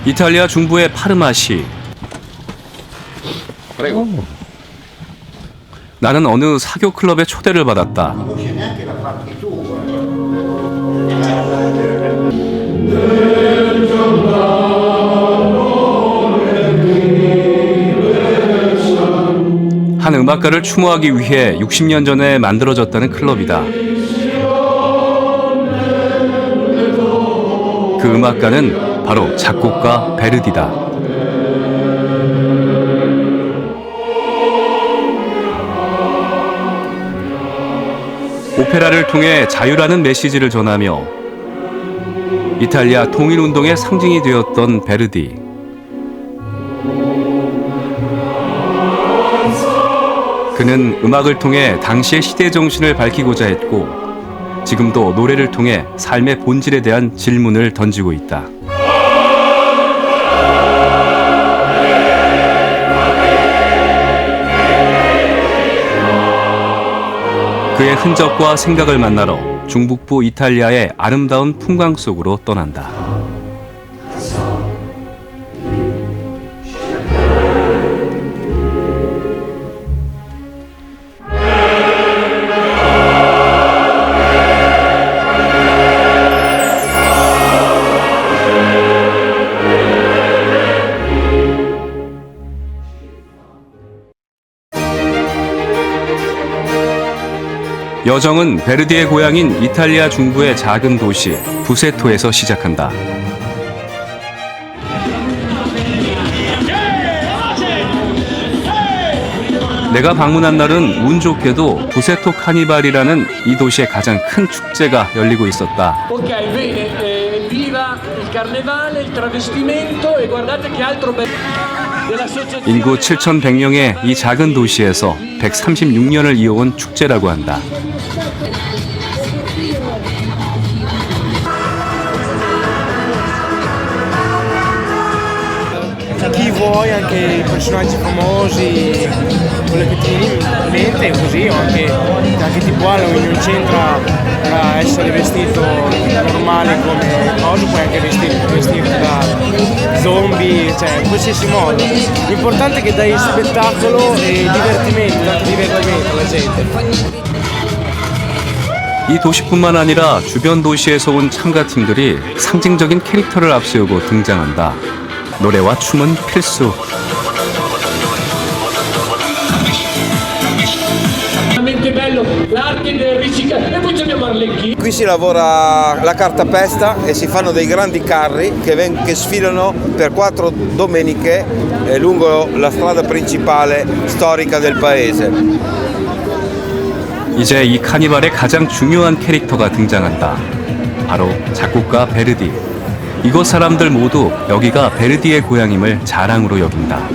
이탈리아 중부의 파르마시. 나는 어느 사교 클럽에 초대를 받았다. 한 음악가를 추모하기 위해 60년 전에 만들어졌다는 클럽이다. 그 음악가는 바로 작곡가 베르디다. 오페라를 통해 자유라는 메시지를 전하며 이탈리아 통일운동의 상징이 되었던 베르디. 그는 음악을 통해 당시의 시대 정신을 밝히고자 했고 지금도 노래를 통해 삶의 본질에 대한 질문을 던지고 있다. 그의 흔적과 생각을 만나러 중북부 이탈리아의 아름다운 풍광 속으로 떠난다. 여정은 베르디의 고향인 이탈리아 중부의 작은 도시 부세토에서 시작한다. 내가 방문한 날은 운 좋게도 부세토 카니발이라는 이 도시의 가장 큰 축제가 열리고 있었다. 인구 7,100명의 이 작은 도시에서 136년을 이어온 축제라고 한다. Chi vuoi, anche i personaggi famosi, quello che ti viene in mente, così, o anche tipo Halloween non c'entra a essere vestito normale come cosa, puoi anche vestirti da zombie, cioè in qualsiasi modo. L'importante è che dai spettacolo e divertimento, tanto divertimento alla gente. 이 도시뿐만 아니라 주변 도시에서 온 참가팀들이 상징적인 캐릭터를 앞세우고 등장한다. 노래와 춤은 필수. Qui si lavora la cartapesta e si fanno dei grandi carri che sfilano per 4 domeniche lungo la strada principale storica del paese. 이제 이 카니발의 가장 중요한 캐릭터가 등장한다. 바로 작곡가 베르디. 이곳 사람들 모두 여기가 베르디의 고향임을 자랑으로 여긴다.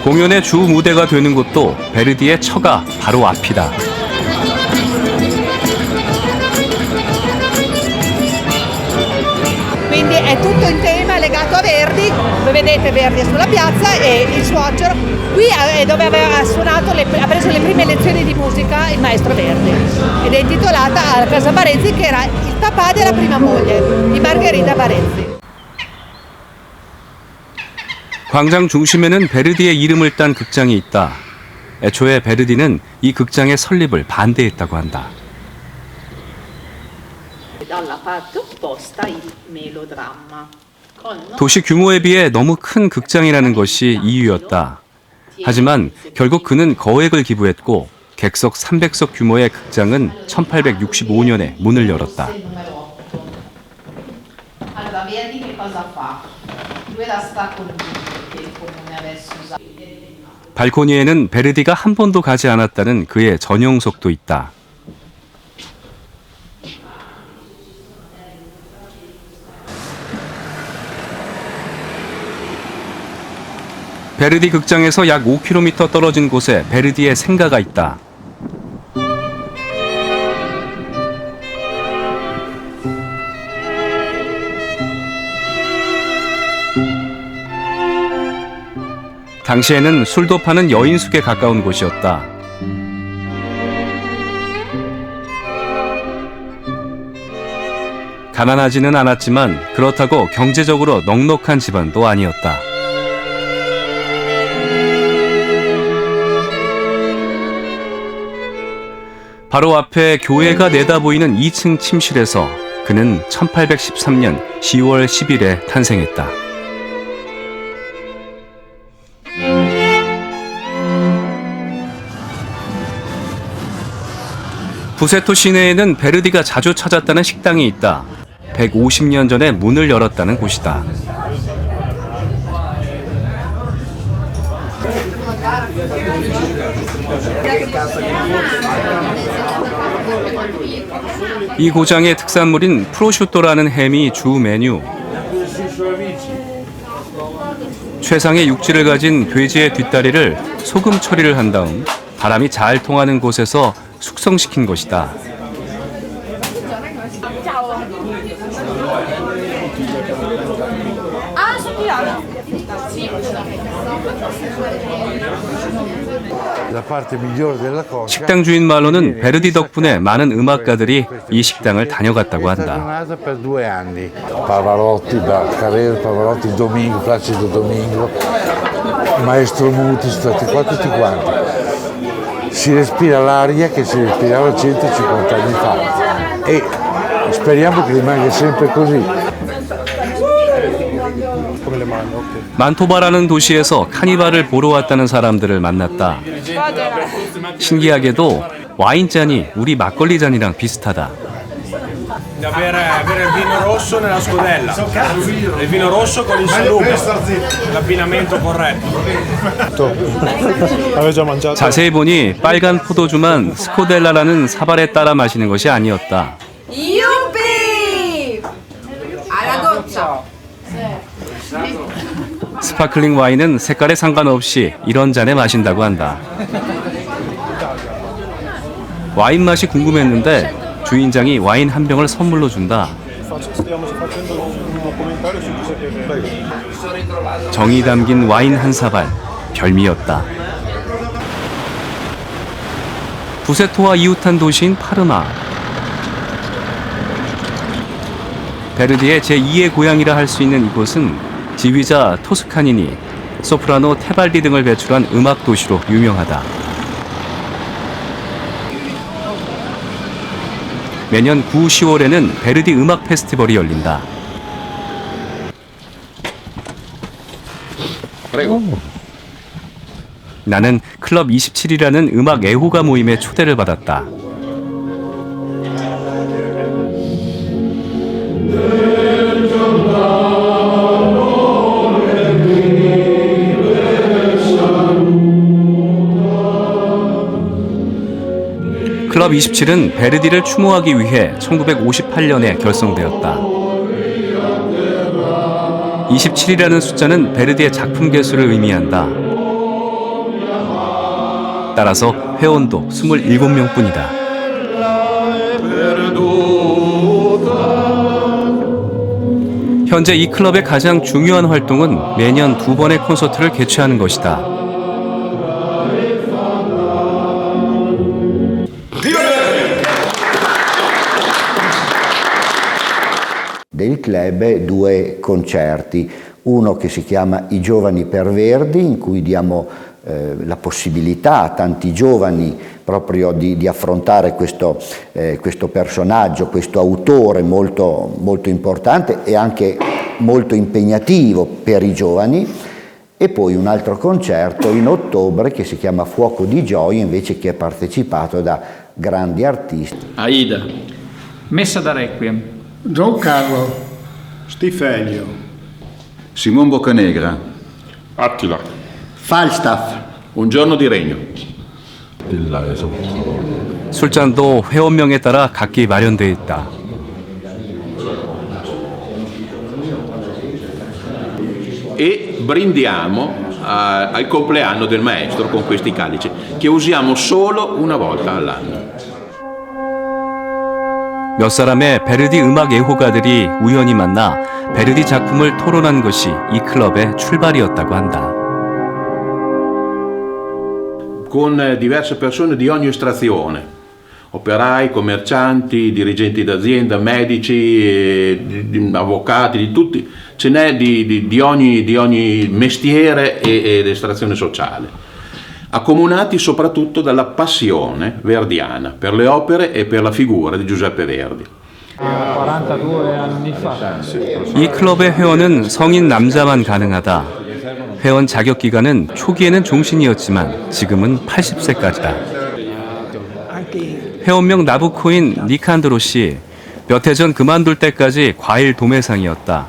공연의 주 무대가 되는 곳도 베르디의 처가 바로 앞이다. Quindi è tutto in tema legato a Verdi, voi vedete Verdi sulla piazza e il suocero. Qui è dove aveva suonato, ha preso le prime lezioni di musica il maestro Verdi ed è intitolata a Casa Barezzi, che era il papà della prima moglie di Margherita Barezzi. 광장 중심에는 베르디의 이름을 딴 극장이 있다. 애초에 베르디는 이 극장의 설립을 반대했다고 한다. 도시 규모에 비해 너무 큰 극장이라는 것이 이유였다. 하지만 결국 그는 거액을 기부했고 객석 300석 규모의 극장은 1865년에 문을 열었다. 발코니에는 베르디가 한 번도 가지 않았다는 그의 전용석도 있다. 베르디 극장에서 약 5km 떨어진 곳에 베르디의 생가가 있다. 당시에는 술도 파는 여인숙에 가까운 곳이었다. 가난하지는 않았지만 그렇다고 경제적으로 넉넉한 집안도 아니었다. 바로 앞에 교회가 내다보이는 2층 침실에서 그는 1813년 10월 10일에 탄생했다. 부세토 시내에는 베르디가 자주 찾았다는 식당이 있다. 150년 전에 문을 열었다는 곳이다. 이 고장의 특산물인 프로슈토라는 햄이 주 메뉴. 최상의 육질을 가진 돼지의 뒷다리를 소금 처리를 한 다음 바람이 잘 통하는 곳에서 숙성시킨 것이다. 식당 주인 말로는 베르디 덕분에 많은 음악가들이 이 식당을 다녀갔다고 한다. Pavarotti, Carrera, Pavarotti, Domingo, Placido Domingo, Maestro Muti, stati qua tutti quanti. Si respira l'aria che si respirava 150 anni fa e speriamo che rimanga sempre così. 만토바라는 도시에서 카니발을 보러 왔다는 사람들을 만났다. 신기하게도 와인잔이 우리 막걸리 잔이랑 비슷하다. Avere il vino rosso nella scodella, il vino rosso con il salume, l'abbinamento corretto. 자세히 보니 빨간 포도주만 스코델라라는 사발에 따라 마시는 것이 아니었다. Yuppie! Alla doccia! 스파클링 와인은 색깔에 상관없이 이런 잔에 마신다고 한다. 와인 맛이 궁금했는데 주인장이 와인 한 병을 선물로 준다. 정이 담긴 와인 한 사발, 별미였다. 부세토와 이웃한 도시인 파르마. 베르디의 제2의 고향이라 할 수 있는 이곳은 지휘자 토스카니니, 소프라노 테발디 등을 배출한 음악 도시로 유명하다. 매년 9, 10월에는 베르디 음악 페스티벌이 열린다. 나는 클럽 27이라는 음악 애호가 모임에 초대를 받았다. 클럽 27은 베르디를 추모하기 위해 1958년에 결성되었다. 27이라는 숫자는 베르디의 작품 개수를 의미한다. 따라서 회원도 27명뿐이다. 현재 이 클럽의 가장 중요한 활동은 매년 2번의 콘서트를 개최하는 것이다. Del club 2 concerti, uno che si chiama I Giovani per Verdi, in cui diamo la possibilità a tanti giovani proprio di affrontare questo personaggio, questo autore molto, molto importante e anche molto impegnativo per i giovani, e poi un altro concerto in ottobre che si chiama Fuoco di Gioia, invece, che è partecipato da grandi artisti. Aida. Messa da Requiem. Giancarlo, Stifenio, Simon Boccanegra, Attila, Falstaff. Un giorno di regno. 술잔도 회원명에 따라 각기 마련되어 있다. E brindiamo al compleanno del maestro con questi calici che usiamo solo una volta all'anno. 몇 사람의 베르디 음악 애호가들이 우연히 만나 베르디 작품을 토론한 것이 이 클럽의 출발이었다고 한다. con diverse persone di ogni estrazione, operai, commercianti, dirigenti d'azienda, medici, avvocati, di tutti, ce n'è di ogni mestiere ed estrazione sociale, accomunati soprattutto dalla passione verdiana per le opere e per la figura di Giuseppe Verdi. 42 anni fa. 이 클럽의 회원은 성인 남자만 가능하다. 회원 자격 기간은 초기에는 종신이었지만 지금은 80세까지다. 회원명 나부코인 니칸드로 씨, 몇 해 전 그만둘 때까지 과일 도매상이었다.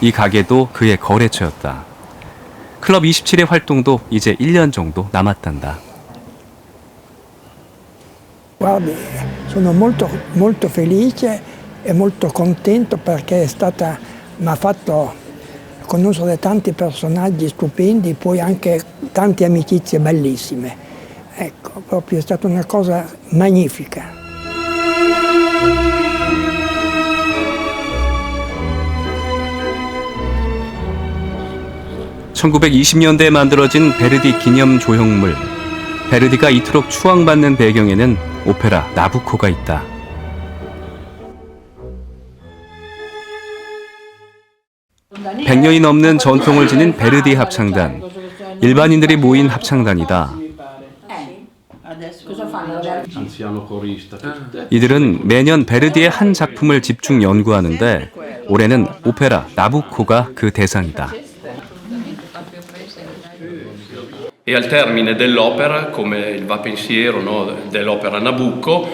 이 가게도 그의 거래처였다. 클럽 27의 활동도 이제 1년 정도 남았단다. Guardi, sono molto felice e molto contento perché mi ha fatto conoscere tanti personaggi stupendi, poi anche tante amicizie bellissime. Ecco, proprio è stata una cosa magnifica. (1920년대에) 만들어진 베르디 기념 조형물. 베르디가 이토록 추앙받는 배경에는 오페라 나부코가 있다. (100년이) 넘는 전통을 지닌 베르디 합창단. 일반인들이 모인 합창단이다. 이들은 매년 베르디의 한 작품을 집중 연구하는데 올해는 오페라 나부코가 그 대상이다. E al termine dell'opera, come il va pensiero, no, dell'opera Nabucco,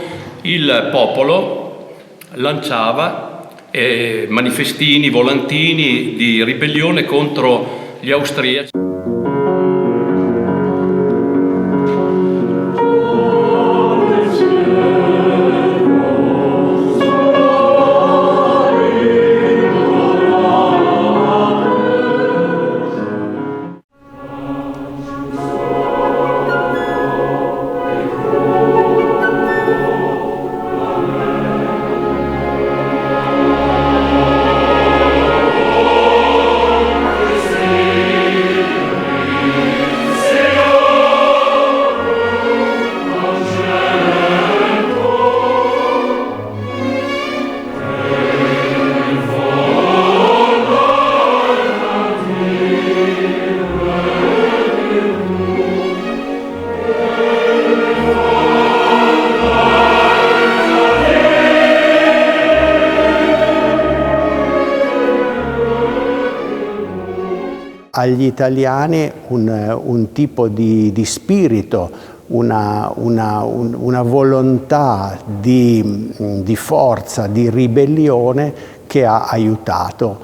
il popolo lanciava manifestini, volantini di ribellione contro gli austriaci. Agli italiani un tipo di spirito, una volontà di forza, di ribellione che ha aiutato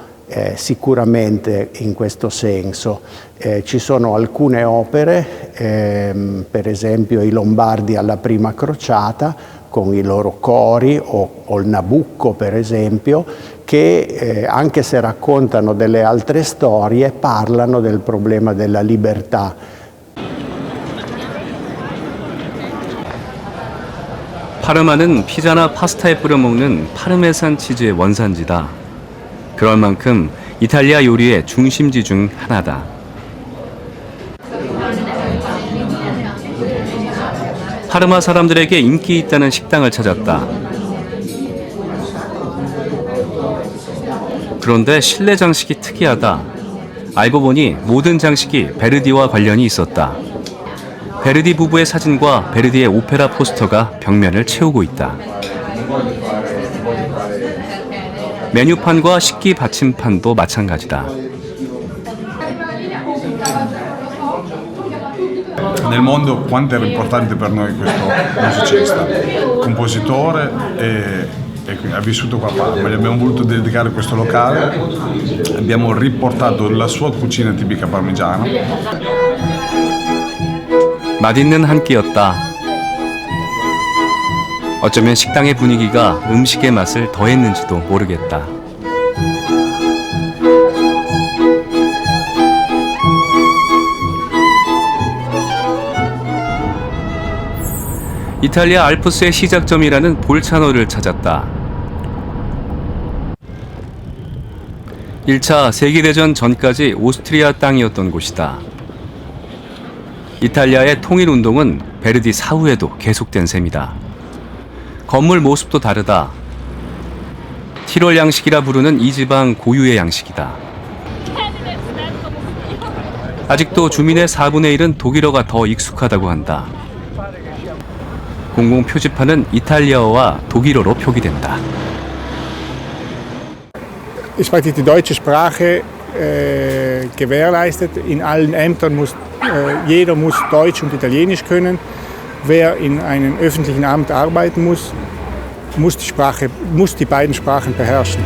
sicuramente in questo senso. Ci sono alcune opere, per esempio i Lombardi alla Prima Crociata, con i loro cori, o il Nabucco per esempio, che anche se raccontano delle altre storie, parlano del problema della libertà. 파르마는 피자나 파스타에 뿌려 먹는 파르메산 치즈의 원산지다. 그럴 만큼 이탈리아 요리의 중심지 중 하나다. 파르마 사람들에게 인기 있다는 식당을 찾았다. 그런데 실내 장식이 특이하다. 알고 보니 모든 장식이 베르디와 관련이 있었다. 베르디 부부의 사진과 베르디의 오페라 포스터가 벽면을 채우고 있다. 메뉴판과 식기 받침판도 마찬가지다. Nel mondo quanto era importante per noi questo musicista, compositore e ha vissuto qua a Parma. Gli abbiamo voluto dedicare questo locale, abbiamo riportato la sua cucina tipica parmigiana. 맛있는 한 끼였다. 어쩌면 식당의 분위기가 음식의 맛을 더했는지도 모르겠다. 이탈리아 알프스의 시작점이라는 볼차노를 찾았다. 1차 세계대전 전까지 오스트리아 땅이었던 곳이다. 이탈리아의 통일운동은 베르디 사후에도 계속된 셈이다. 건물 모습도 다르다. 티롤 양식이라 부르는 이 지방 고유의 양식이다. 아직도 주민의 4분의 1은 독일어가 더 익숙하다고 한다. 공공 표지판은 이탈리아어와 독일어로 표기된다. Es wird die deutsche Sprache gewährleistet. In allen Ämtern jeder muss Deutsch und Italienisch können. Wer in einem öffentlichen Amt arbeiten muss die beiden Sprachen beherrschen.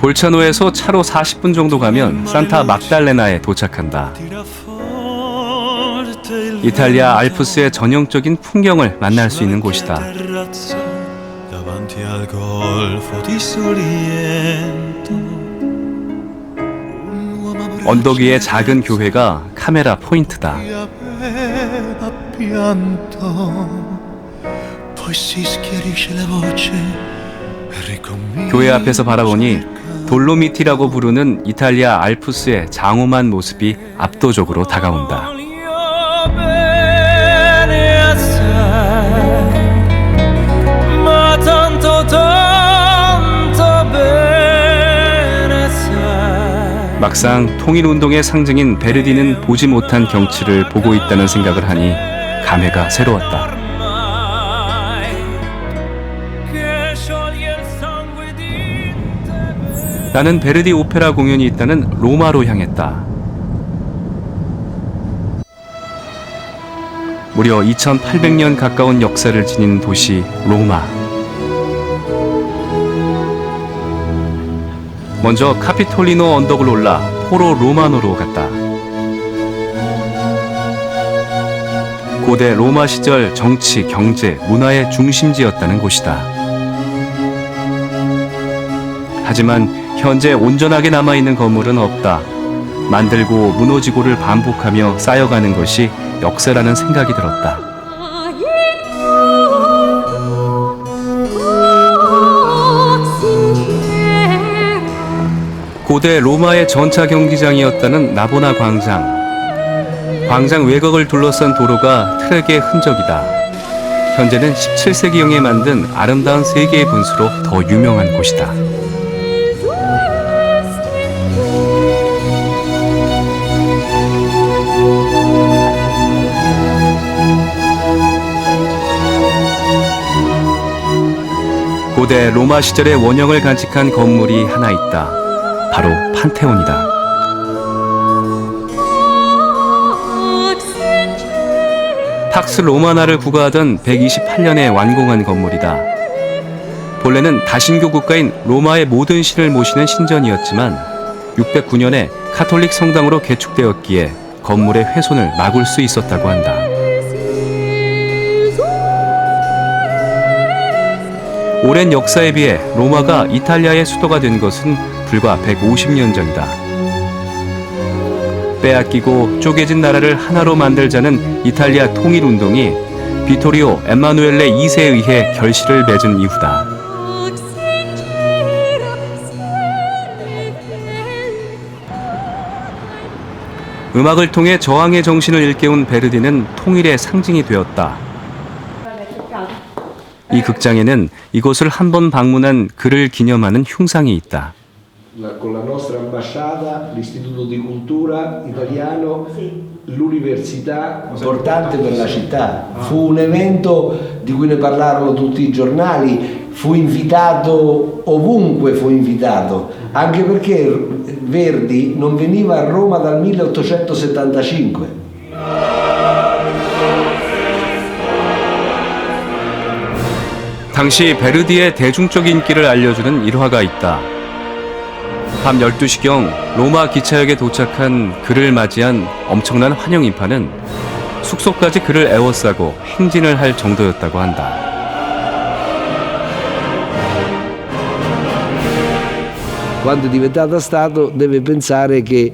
볼차노에서 차로 40분 정도 가면 산타 막달레나에 도착한다. 이탈리아 알프스의 전형적인 풍경을 만날 수 있는 곳이다. 언덕 위의 작은 교회가 카메라 포인트다. 교회 앞에서 바라보니 돌로미티라고 부르는 이탈리아 알프스의 장엄한 모습이 압도적으로 다가온다. 막상 통일운동의 상징인 베르디는 보지 못한 경치를 보고 있다는 생각을 하니 감회가 새로웠다. 나는 베르디 오페라 공연이 있다는 로마로 향했다. 무려 2800년 가까운 역사를 지닌 도시 로마. 먼저 카피톨리노 언덕을 올라 포로 로마노로 갔다. 고대 로마 시절 정치, 경제, 문화의 중심지였다는 곳이다. 하지만 현재 온전하게 남아있는 건물은 없다. 만들고 무너지고를 반복하며 쌓여가는 것이 역사라는 생각이 들었다. 고대 로마의 전차 경기장이었다는 나보나 광장. 광장 외곽을 둘러싼 도로가 트랙의 흔적이다. 현재는 17세기형에 만든 아름다운 세 개의 분수로 더 유명한 곳이다. 고대 로마 시절의 원형을 간직한 건물이 하나 있다. 바로 판테온이다. 팍스 로마나를 구가하던 128년에 완공한 건물이다. 본래는 다신교 국가인 로마의 모든 신을 모시는 신전이었지만 609년에 카톨릭 성당으로 개축되었기에 건물의 훼손을 막을 수 있었다고 한다. 오랜 역사에 비해 로마가 이탈리아의 수도가 된 것은 불과 150년 전이다. 빼앗기고 쪼개진 나라를 하나로 만들자는 이탈리아 통일운동이 비토리오 엠마누엘레 2세에 의해 결실을 맺은 이후다. 음악을 통해 저항의 정신을 일깨운 베르디는 통일의 상징이 되었다. 이 극장에는 이곳을 한번 방문한 그를 기념하는 흉상이 있다. Con la nostra ambasciata, l'Istituto di Cultura Italiano, l'università importante per la città. Fu un evento di cui ne parlarono tutti i giornali, fu invitato ovunque, fu invitato, anche perché Verdi non veniva a Roma dal 1875. 당시 베르디의 대중적 인기를 알려주는 일화가 있다. 밤 12시경 로마 기차역에 도착한 그를 맞이한 엄청난 환영 인파는 숙소까지 그를 에워싸고 행진을 할 정도였다고 한다. Quando è diventata Stato deve pensare che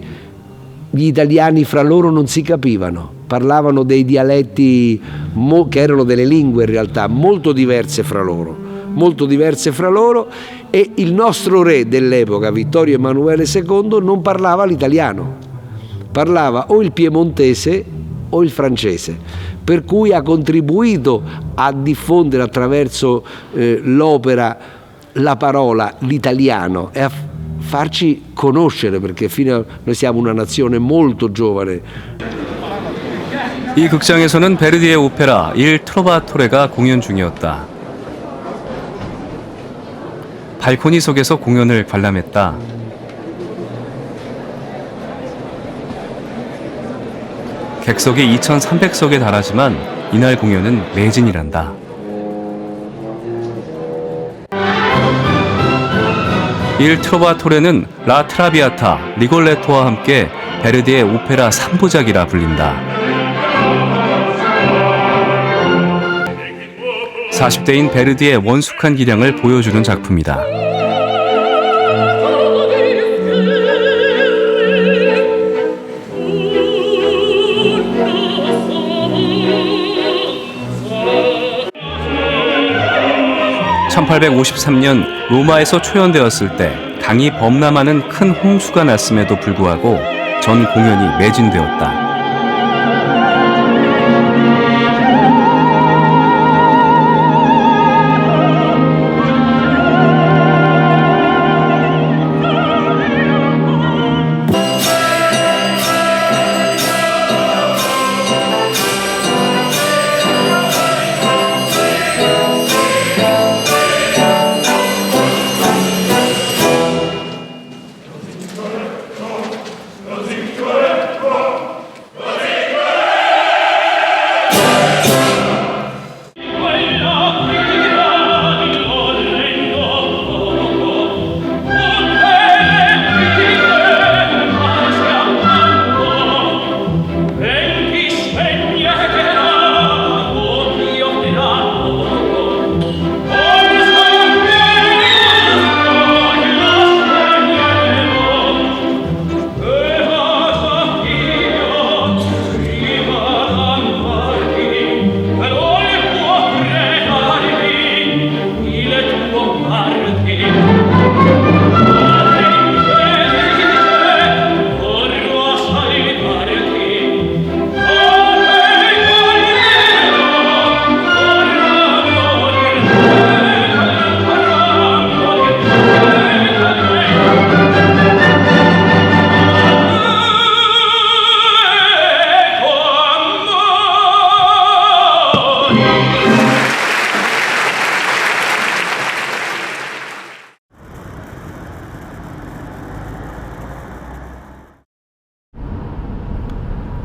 gli italiani fra loro non si capivano, parlavano dei dialetti che erano delle lingue in realtà molto diverse fra loro e il nostro re dell'epoca, Vittorio Emanuele II, non parlava l'italiano, parlava o il piemontese o il francese, per cui ha contribuito a diffondere attraverso l'opera la parola, l'italiano, e a farci conoscere, perché noi siamo una nazione molto giovane. 이 극장에서는 베르디의 오페라 Il Trovatore 가 공연 중이었다. 발코니 속에서 공연을 관람했다. 객석이 2,300석에 달하지만 이날 공연은 매진이란다. Il Trova토레는 라 트라비아타, 리골레토와 함께 베르디의 오페라 3부작이라 불린다. 40대인 베르디의 원숙한 기량을 보여주는 작품이다. (1853년) 로마에서 초연되었을 때 강이 범람하는 큰 홍수가 났음에도 불구하고 전 공연이 매진되었다.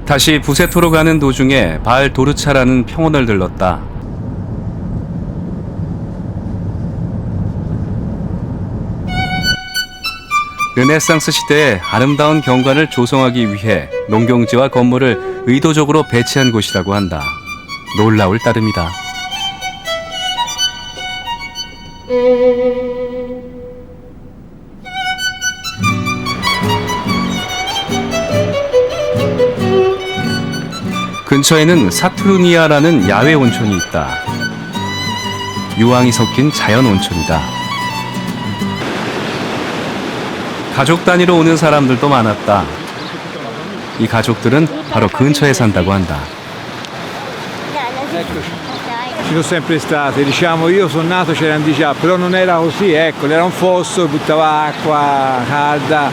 다시 부세토로 가는 도중에 발 도르차라는 평원을 들렀다. 르네상스 시대의 아름다운 경관을 조성하기 위해 농경지와 건물을 의도적으로 배치한 곳이라고 한다. 놀라울 따름이다. 근처에는 사투르니아라는 야외 온천이 있다. 유황이 섞인 자연 온천이다. 가족 단위로 오는 사람들도 많았다. 이 가족들은 바로 근처에 산다고 한다. Ci sono sempre state, diciamo io sono nato c'erano di già, però non era così, ecco, era un fosso, buttava acqua calda,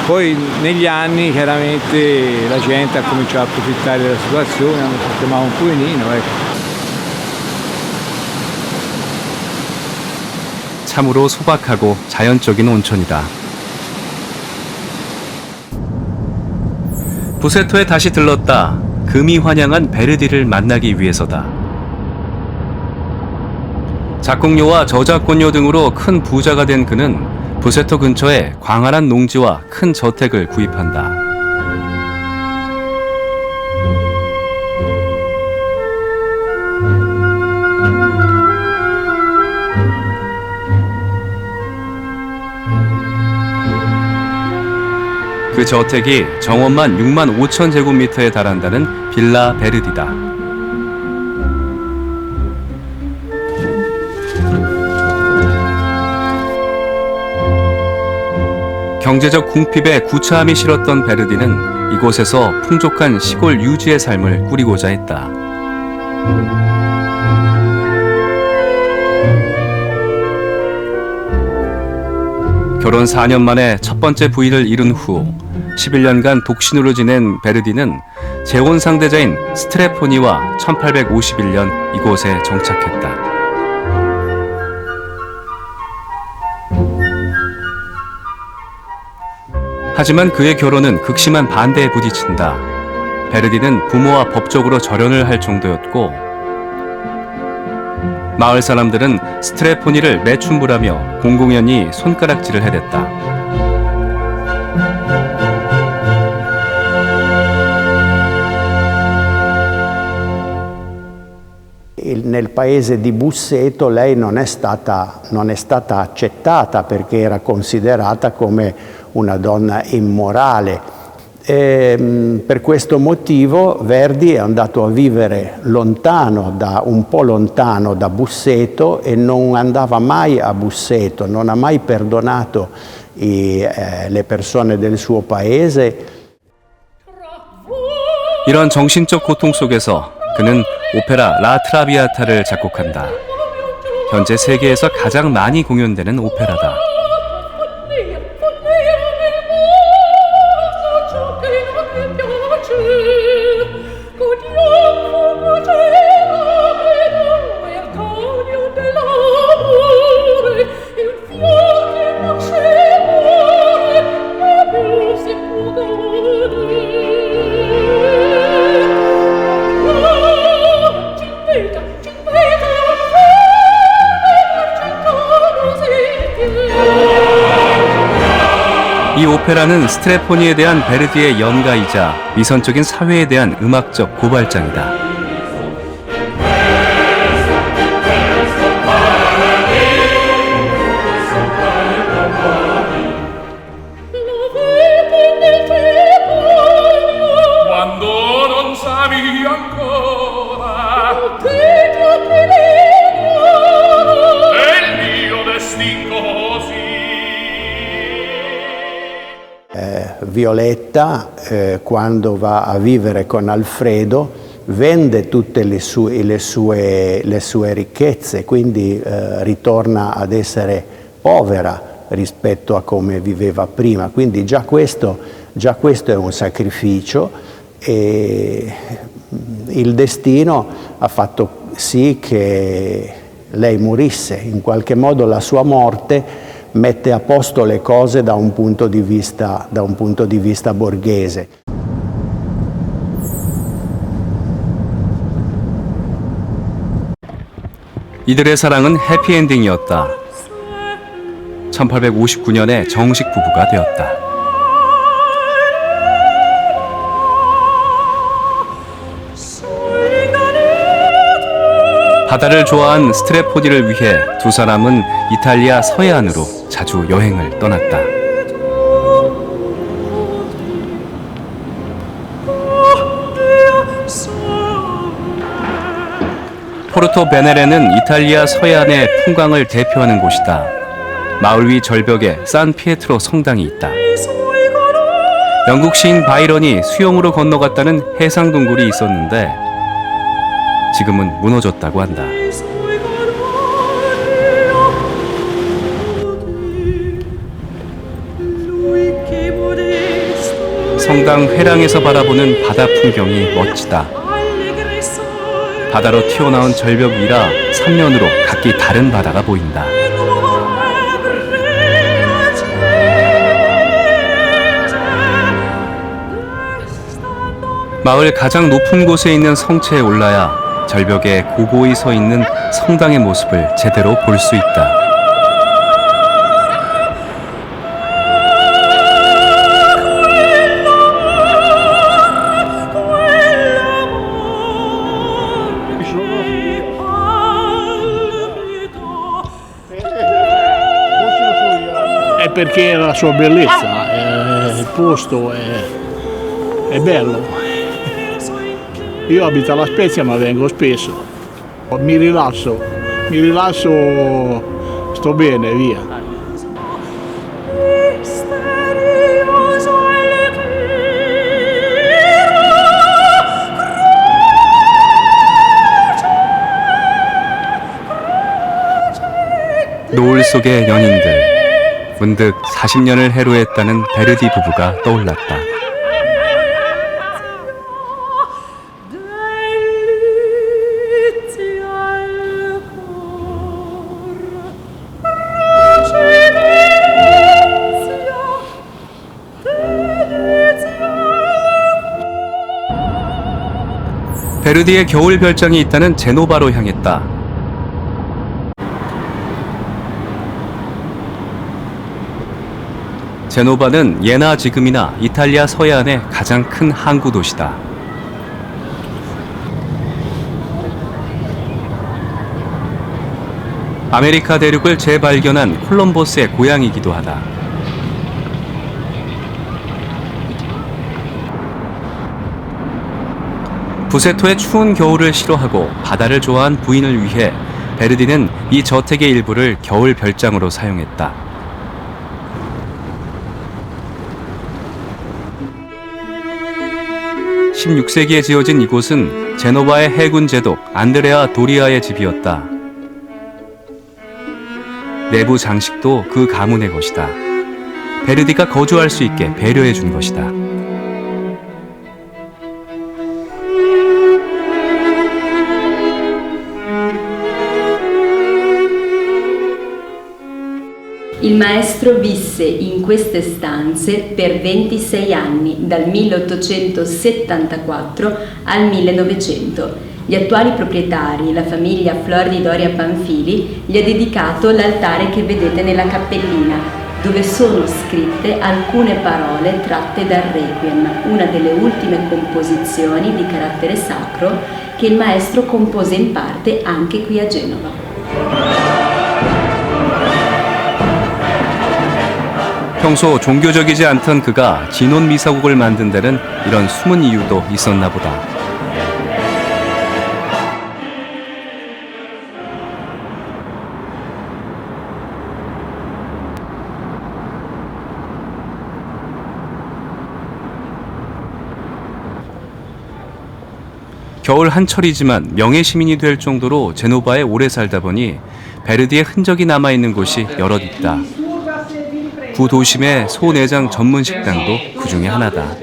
poi negli anni chiaramente la gente ha cominciato a approfittare della situazione, hanno sistemato un pochino, ecco. 참으로 소박하고 자연적인 온천이다. 부세토에 다시 들렀다. 금이 환영한 베르디를 만나기 위해서다. 작곡료와 저작권료 등으로 큰 부자가 된 그는 부세토 근처에 광활한 농지와 큰 저택을 구입한다. 그 저택이 정원만 6만 5천 제곱미터에 달한다는 빌라 베르디다. 경제적 궁핍에 구차함이 싫었던 베르디는 이곳에서 풍족한 시골 유지의 삶을 꾸리고자 했다. 결혼 4년 만에 첫 번째 부인을 잃은 후 11년간 독신으로 지낸 베르디는 재혼 상대자인 스트레포니와 1851년 이곳에 정착했다. 하지만 그의 결혼은 극심한 반대에 부딪힌다. 베르디는 부모와 법적으로 절연을 할 정도였고 마을 사람들은 스트레포니를 매춘부라며 공공연히 손가락질을 해댔다. Nel paese di Busseto lei non è stata accettata perché era considerata come una donna immorale. Per questo motivo Verdi è andato a vivere un po' lontano da Busseto e non andava mai a Busseto, non ha mai perdonato le persone del suo paese. 이런 정신적 고통 속에서 그는 오페라 라 트라비아타를 작곡한다. 현재 세계에서 가장 많이 공연되는 오페라다. 이 오페라는 스트레포니에 대한 베르디의 연가이자 위선적인 사회에 대한 음악적 고발장이다. Violetta, quando va a vivere con Alfredo, vende tutte le sue ricchezze, quindi ritorna ad essere povera rispetto a come viveva prima. Quindi già questo è un sacrificio e il destino ha fatto sì che lei morisse. In qualche modo la sua morte mette a posto le cose da un punto di vista borghese. 이들의 사랑은 해피엔딩이었다. 1859년에 정식 부부가 되었다. 바다를 좋아한 스트레포니를 위해 두 사람은 이탈리아 서해안으로 자주 여행을 떠났다. 포르토 베네레는 이탈리아 서해안의 풍광을 대표하는 곳이다. 마을 위 절벽에 산 피에트로 성당이 있다. 영국 시인 바이런이 수영으로 건너갔다는 해상 동굴이 있었는데 지금은 무너졌다고 한다. 성당 회랑에서 바라보는 바다 풍경이 멋지다. 바다로 튀어나온 절벽 위라 삼면으로 각기 다른 바다가 보인다. 마을 가장 높은 곳에 있는 성체에 올라야 절벽에 고고히 서 있는 성당의 모습을 제대로 볼 수 있다. È perché la sua bellezza, il posto è bello. Io abito a La Spezia ma vengo spesso, mi rilasso, sto bene, via. 노을 속의 연인들. 문득 40년을 해로했다는 베르디 부부가 떠올랐다. 베르디의 겨울 별장이 있다는 제노바로 향했다. 제노바는 예나 지금이나 이탈리아 서해안의 가장 큰 항구 도시다. 아메리카 대륙을 재발견한 콜럼버스의 고향이기도 하다. 부세토의 추운 겨울을 싫어하고 바다를 좋아한 부인을 위해 베르디는 이 저택의 일부를 겨울 별장으로 사용했다. 16세기에 지어진 이곳은 제노바의 해군 제독 안드레아 도리아의 집이었다. 내부 장식도 그 가문의 것이다. 베르디가 거주할 수 있게 배려해 준 것이다. Il maestro visse in queste stanze per 26 anni, dal 1874 al 1900. Gli attuali proprietari, la famiglia Flor di Doria Panfili, gli ha dedicato l'altare che vedete nella cappellina, dove sono scritte alcune parole tratte dal Requiem, una delle ultime composizioni di carattere sacro che il maestro compose in parte anche qui a Genova. 평소 종교적이지 않던 그가 진원 미사곡을 만든 데는 이런 숨은 이유도 있었나 보다. 겨울 한철이지만 명예시민이 될 정도로 제노바에 오래 살다 보니 베르디의 흔적이 남아있는 곳이 여럿 있다. 구도심의 소내장 전문 식당도 그 중에 하나다.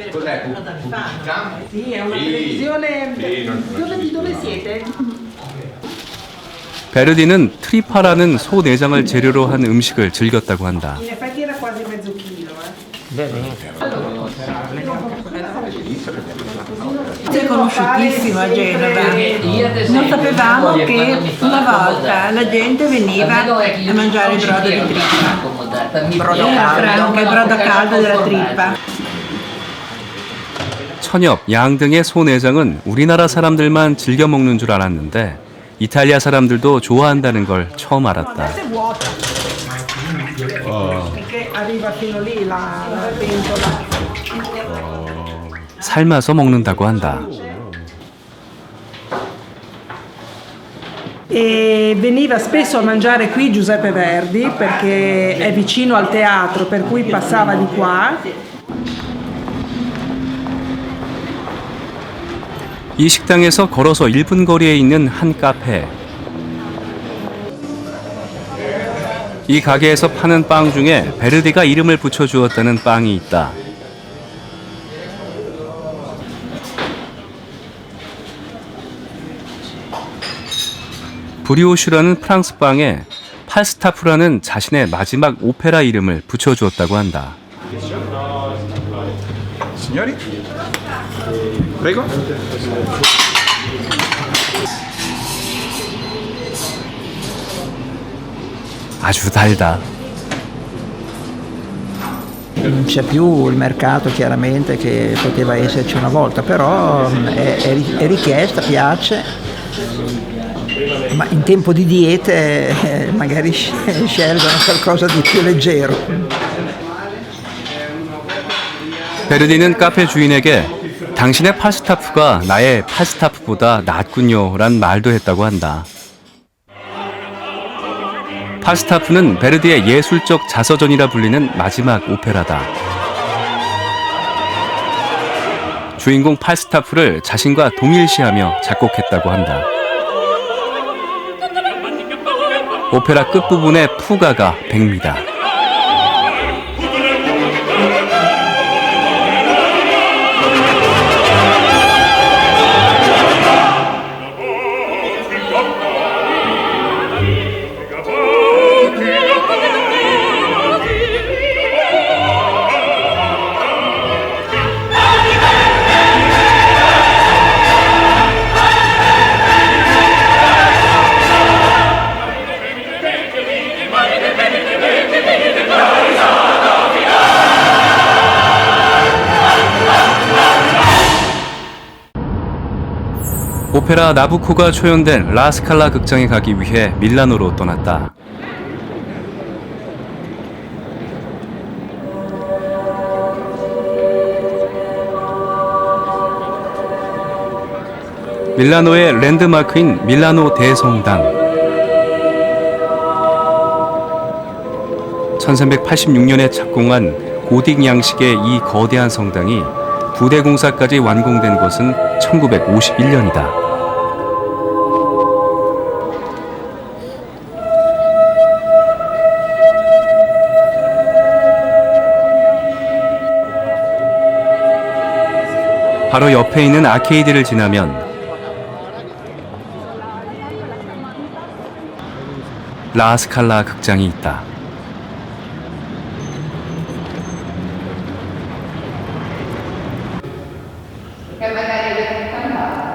베르디는 트리파라는 소내장을 재료로 한 음식을 즐겼다고 한다. È conosciutissimo a Genova. Non sapevamo che una volta la gente veniva a mangiare il brodo di trippa. Il brodo caldo della trippa. 천엽, 양 등의 소내장은 우리나라 사람들만 즐겨 먹는 줄 알았는데 이탈리아 사람들도 좋아한다는 걸 처음 알았다. 삶아서 먹는다고 한다. E veniva spesso a mangiare qui Giuseppe Verdi perché è vicino al teatro, per cui passava di qua. 이 식당에서 걸어서 1분 거리에 있는 한 카페. 이 가게에서 파는 빵 중에 베르디가 이름을 붙여주었다는 빵이 있다. 브리오슈라는 프랑스 빵에 팔스타프라는 자신의 마지막 오페라 이름을 붙여주었다고 한다. Signori? Prego? 아주 달다. Non c'è più il mercato chiaramente che poteva esserci una volta, però è richiesta, piace. Ma in tempo di diete magari scelgono qualcosa di più leggero. 베르디는 카페 주인에게 당신의 팔스타프가 나의 팔스타프보다 낫군요 란 말도 했다고 한다. 팔스타프는 베르디의 예술적 자서전이라 불리는 마지막 오페라다. 주인공 팔스타프를 자신과 동일시하며 작곡했다고 한다. 오페라 끝부분의 푸가가 백미다. 오페라 나부코가 초연된 라스칼라 극장에 가기 위해 밀라노로 떠났다. 밀라노의 랜드마크인 밀라노 대성당. 1386년에 착공한 고딕 양식의 이 거대한 성당이 부대 공사까지 완공된 것은 1951년이다. 바로 옆에 있는 아케이드를 지나면 라스칼라 극장이 있다.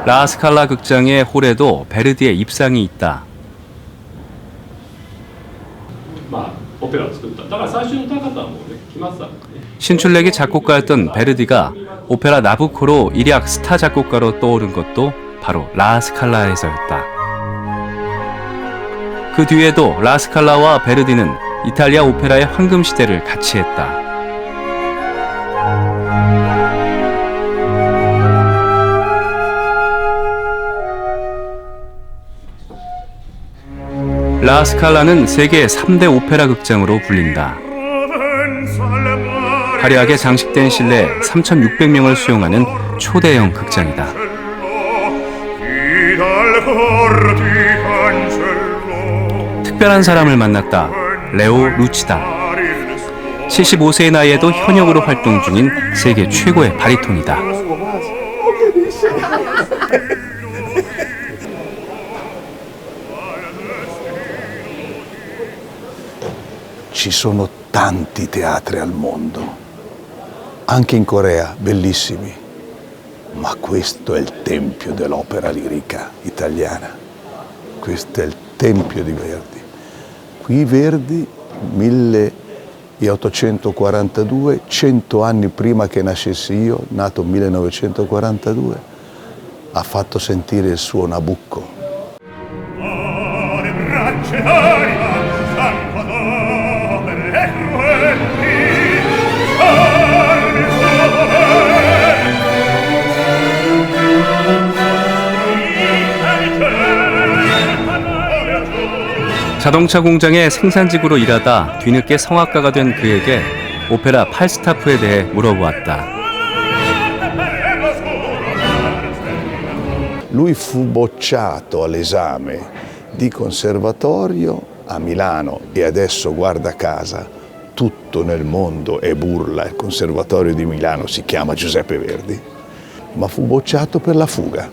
라스칼라 극장의 홀에도 베르디의 입상이 있다. 신출내기 작곡가였던 베르디가 오페라 나부코로 일약 스타 작곡가로 떠오른 것도 바로 라스칼라에서였다. 그 뒤에도 라스칼라와 베르디는 이탈리아 오페라의 황금 시대를 같이 했다. 라스칼라는 세계 3대 오페라 극장으로 불린다. 화려하게 장식된 실내 3,600명을 수용하는 초대형 극장이다. 특별한 사람을 만났다. 레오 루치다. 75세의 나이에도 현역으로 활동 중인 세계 최고의 바리톤이다. Ci sono tanti teatri al mondo, anche in Corea, bellissimi, ma questo è il tempio dell'opera lirica italiana, questo è il tempio di Verdi. Qui Verdi, 1842, 100 anni prima che nascessi io, nato 1942, ha fatto sentire il suo Nabucco. 자동차 공장의 생산직으로 일하다 뒤늦게 성악가가 된 그에게 오페라 팔스타프에 대해 물어보았다. Lui fu bocciato all'esame di conservatorio a Milano e adesso, guarda caso, tutto nel mondo è burla, il conservatorio di Milano si chiama Giuseppe Verdi, ma fu bocciato per la fuga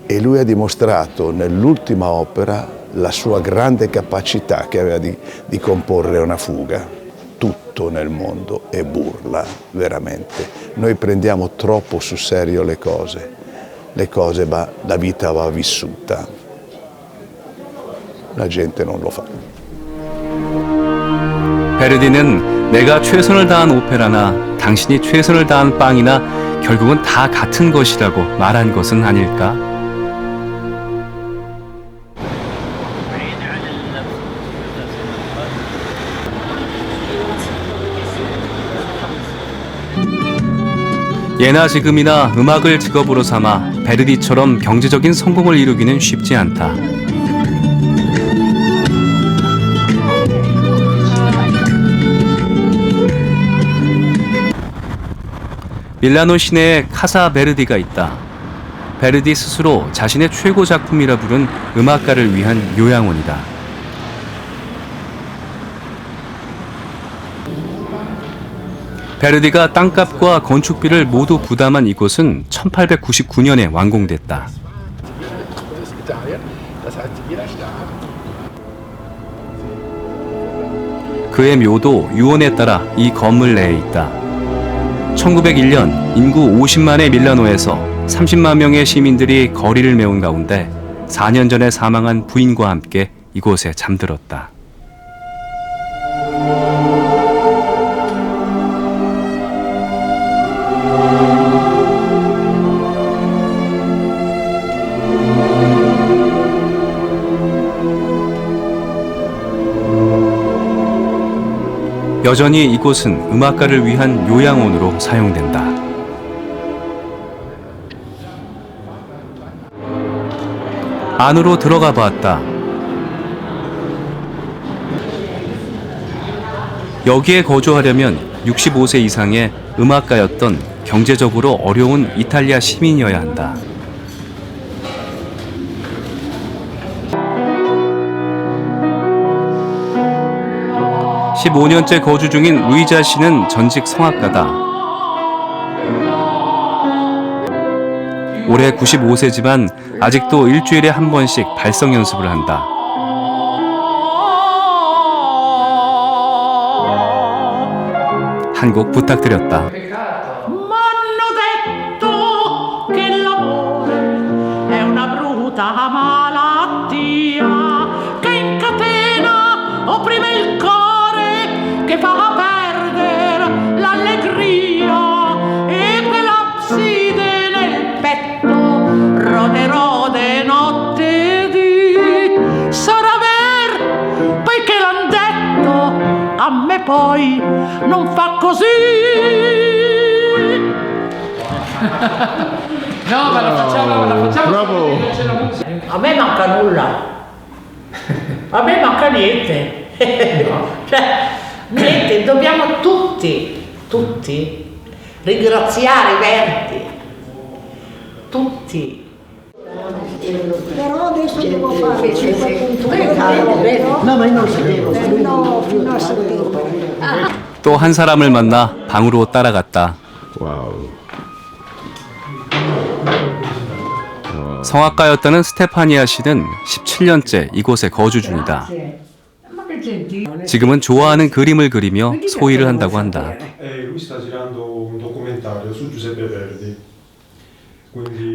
e lui ha dimostrato nell'ultima opera la sua grande capacità che aveva di comporre una fuga. Tutto nel mondo è burla, veramente. Noi prendiamo troppo sul serio le cose la vita va vissuta. La gente non lo fa. 베르디는 내가 최선을 다한 오페라나 당신이 최선을 다한 빵이나 결국은 다 같은 것이라고 말한 것은 아닐까? 예나 지금이나 음악을 직업으로 삼아 베르디처럼 경제적인 성공을 이루기는 쉽지 않다. 밀라노 시내에 카사 베르디가 있다. 베르디 스스로 자신의 최고 작품이라 부른 음악가를 위한 요양원이다. 베르디가 땅값과 건축비를 모두 부담한 이곳은 1899년에 완공됐다. 그의 묘도 유언에 따라 이 건물 내에 있다. 1901년 인구 50만의 밀라노에서 30만 명의 시민들이 거리를 메운 가운데 4년 전에 사망한 부인과 함께 이곳에 잠들었다. 여전히 이곳은 음악가를 위한 요양원으로 사용된다. 안으로 들어가 봤다. 여기에 거주하려면 65세 이상의 음악가였던 경제적으로 어려운 이탈리아 시민이어야 한다. 15년째 거주 중인 루이자 씨는 전직 성악가다. 올해 95세지만 아직도 일주일에 한 번씩 발성 연습을 한다. 한 곡 부탁드렸다. che fa perdere l'allegria e quell'abside nel petto rode notte di sarà ver poiché l'han detto a me poi non fa così. No, ma la facciamo bravo. A me manca nulla, a me manca niente. Cioè, niente, dobbiamo tutti ringraziare Verdi, tutti. Però adesso devo fare 5 punti. No, ma non sapevo. No, fino a settembre. 또 한 사람을 만나 방으로 따라갔다. 성악가였다는 스테파니아 씨는 17년째 이곳에 거주 중이다. 지금은 좋아하는 그림을 그리며 소일을 한다고 한다.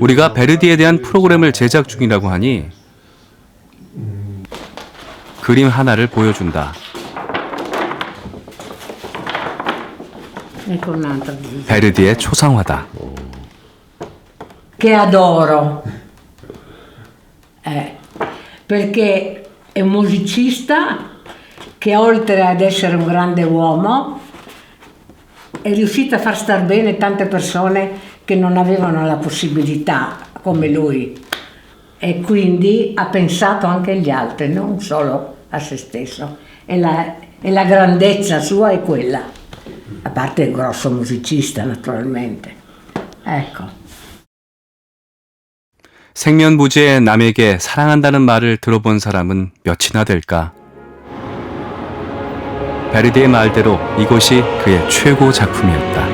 우리가 베르디에 대한 프로그램을 제작 중이라고 하니 그림 하나를 보여준다. 베르디의 초상화다. Che adoro, perché è un musicista che oltre ad essere un grande uomo è riuscito a far star bene tante persone che non avevano la possibilità come lui e quindi ha pensato anche agli altri, non solo a se stesso, e la grandezza sua è quella, a parte il grosso musicista naturalmente. Ecco. 생면부지의 남에게 사랑한다는 말을 들어본 사람은 몇이나 될까? 베르디의 말대로 이곳이 그의 최고 작품이었다.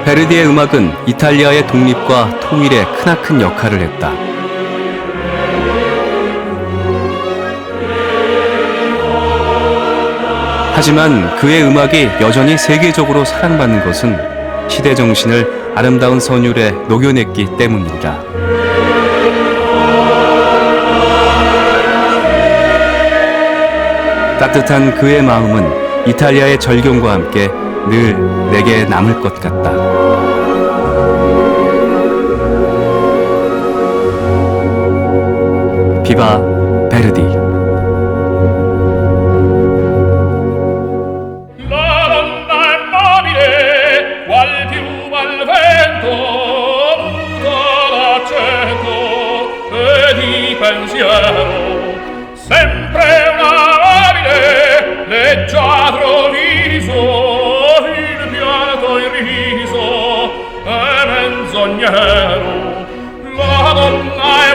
베르디의 음악은 이탈리아의 독립과 통일에 크나큰 역할을 했다. 하지만 그의 음악이 여전히 세계적으로 사랑받는 것은 시대 정신을 아름다운 선율에 녹여냈기 때문이다. 따뜻한 그의 마음은 이탈리아의 절경과 함께 늘 내게 남을 것 같다. 비바 베르디. Sempre una mobile, leggiadro viso, il pianto irriso è menzognero, la donna è